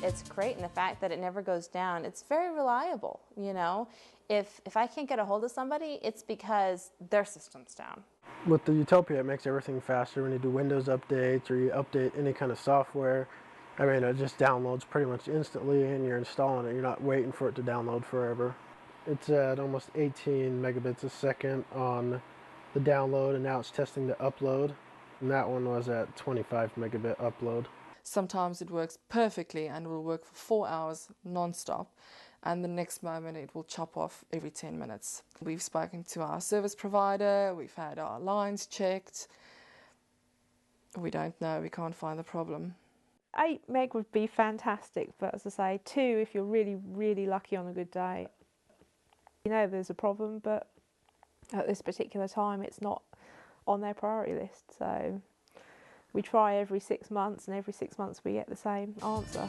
It's great in the fact that it never goes down. It's very reliable, you know. If I can't get a hold of somebody, it's because their system's down. With the Utopia, it makes everything faster when you do Windows updates or you update any kind of software. I mean, it just downloads pretty much instantly and you're installing it. You're not waiting for it to download forever. It's at almost 18 megabits a second on the download, and now it's testing the upload. And that one was at 25 megabit upload. Sometimes it works perfectly and will work for 4 hours non-stop, and the next moment it will chop off every 10 minutes. We've spoken to our service provider, we've had our lines checked. We don't know, we can't find the problem. 8 meg would be fantastic, but as I say, 2 if you're really, really lucky on a good day. You know there's a problem, but at this particular time it's not on their priority list, so we try every 6 months, and every 6 months we get the same answer.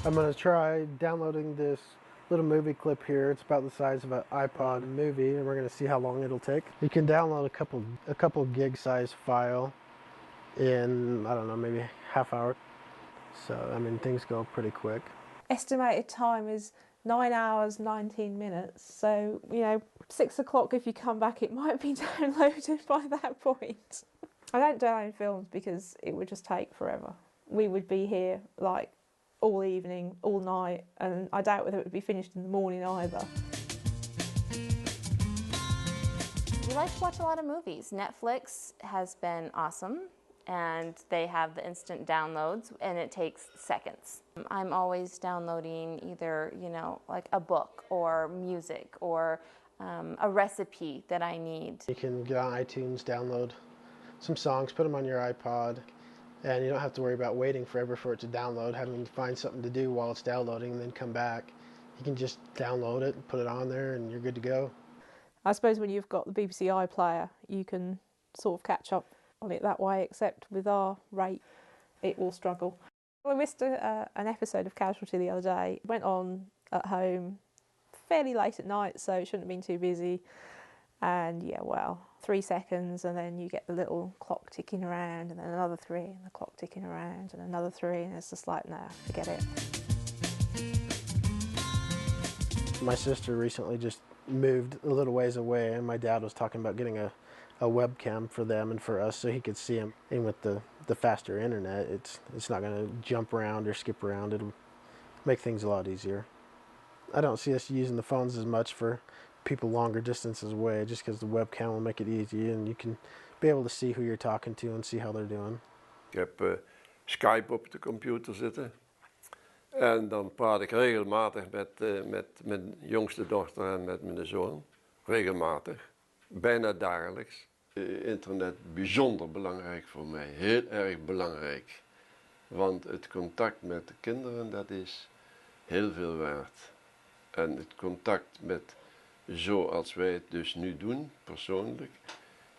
I'm going to try downloading this little movie clip here. It's about the size of an iPod movie, and we're going to see how long it'll take. You can download a couple gig size file in, I don't know, maybe half hour. So, I mean, things go pretty quick. Estimated time is 9 hours, 19 minutes. So, you know, 6 o'clock if you come back, it might be downloaded by that point. I don't download films because it would just take forever. We would be here like all evening, all night, and I doubt whether it would be finished in the morning either. We like to watch a lot of movies. Netflix has been awesome, and they have the instant downloads, and it takes seconds. I'm always downloading either, you know, like a book or music or a recipe that I need. You can get on iTunes, download some songs, put them on your iPod, and you don't have to worry about waiting forever for it to download, having to find something to do while it's downloading and then come back. You can just download it and put it on there and you're good to go. I suppose when you've got the BBC iPlayer, you can sort of catch up on it that way, except with our rate, it will struggle. I missed an episode of Casualty the other day. It went on at home fairly late at night, so it shouldn't have been too busy. And yeah, well, 3 seconds, and then you get the little clock ticking around, and then another 3, and the clock ticking around, and another 3, and it's just like, no, forget it. My sister recently just moved a little ways away, and my dad was talking about getting a webcam for them and for us so he could see them. And with the faster internet, it's not going to jump around or skip around. It'll make things a lot easier. I don't see us using the phones as much for people longer distances away, just because the webcam will make it easy and you can be able to see who you're talking to and see how they're doing. Ik heb Skype op de computer zitten en dan praat ik regelmatig met mijn jongste dochter en met mijn zoon. Regelmatig, bijna dagelijks. Internet bijzonder belangrijk voor mij, heel erg belangrijk. Want het contact met de kinderen, dat is heel veel waard. En het contact met, zoals wij het dus nu doen, persoonlijk,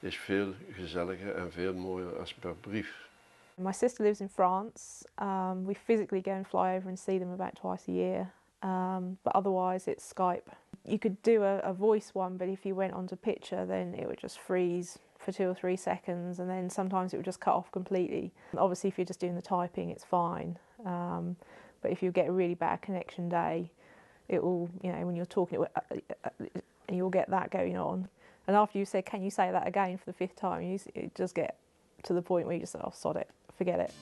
is veel gezelliger en veel mooier als per brief. My sister lives in France. We physically go and fly over and see them about twice a year, but otherwise it's Skype. You could do a voice one, but if you went onto picture, then it would just freeze for 2 or 3 seconds, and then sometimes it would just cut off completely. Obviously, if you're just doing the typing, it's fine. But if you get a really bad connection day, it will, you know, when you're talking, you'll get that going on. And after you said, "Can you say that again?" for the 5th time, it just get to the point where you just say, "Oh, sod it, forget it."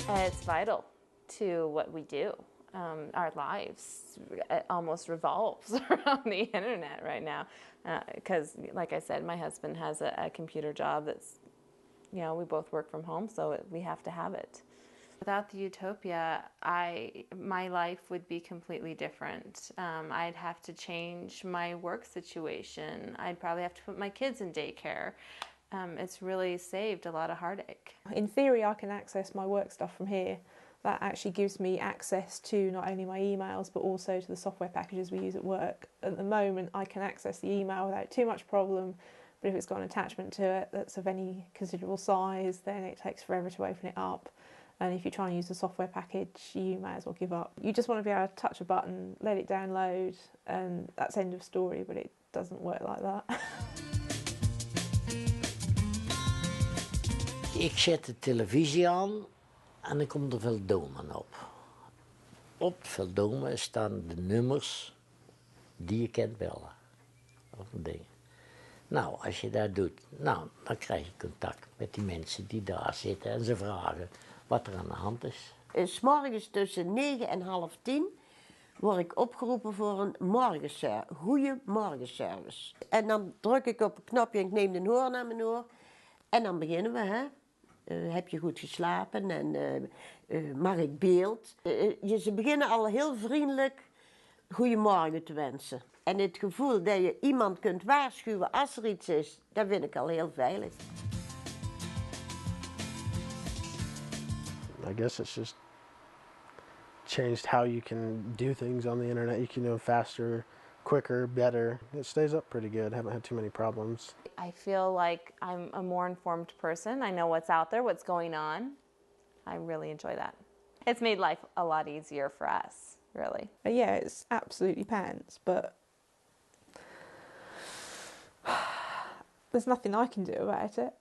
It's vital to what we do. Our lives almost revolves around the internet right now, because, like I said, my husband has a computer job that's, you know, we both work from home, so we have to have it. Without the Utopia, my life would be completely different. I'd have to change my work situation. I'd probably have to put my kids in daycare. It's really saved a lot of heartache. In theory, I can access my work stuff from here. That actually gives me access to not only my emails, but also to the software packages we use at work. At the moment, I can access the email without too much problem, but if it's got an attachment to it that's of any considerable size, then it takes forever to open it up. And if you try and use the software package, you may as well give up. You just want to be able to touch a button, let it download, and that's end of story, but it doesn't work like that. Ik zet de televisie aan en dan komt er veel domen op. Op veel domen staan de nummers die je kent bellen. Of dingen. Nou, als je dat doet, nou, dan krijg je contact met die mensen die daar zitten en ze vragen wat er aan de hand is. 's Morgens tussen 9 en half 10 word ik opgeroepen voor een goede morgenservice. En dan druk ik op een knopje en ik neem de hoorn aan mijn oor. En dan beginnen we, hè. Heb je goed geslapen en mag ik beeld? Ze beginnen al heel vriendelijk goedemorgen te wensen. En het gevoel dat je iemand kunt waarschuwen als er iets is, dat vind ik al heel veilig. I guess it's just changed how you can do things on the internet. You can do them faster, quicker, better. It stays up pretty good. I haven't had too many problems. I feel like I'm a more informed person. I know what's out there, what's going on. I really enjoy that. It's made life a lot easier for us, really. Yeah, it's absolutely pants, but there's nothing I can do about it.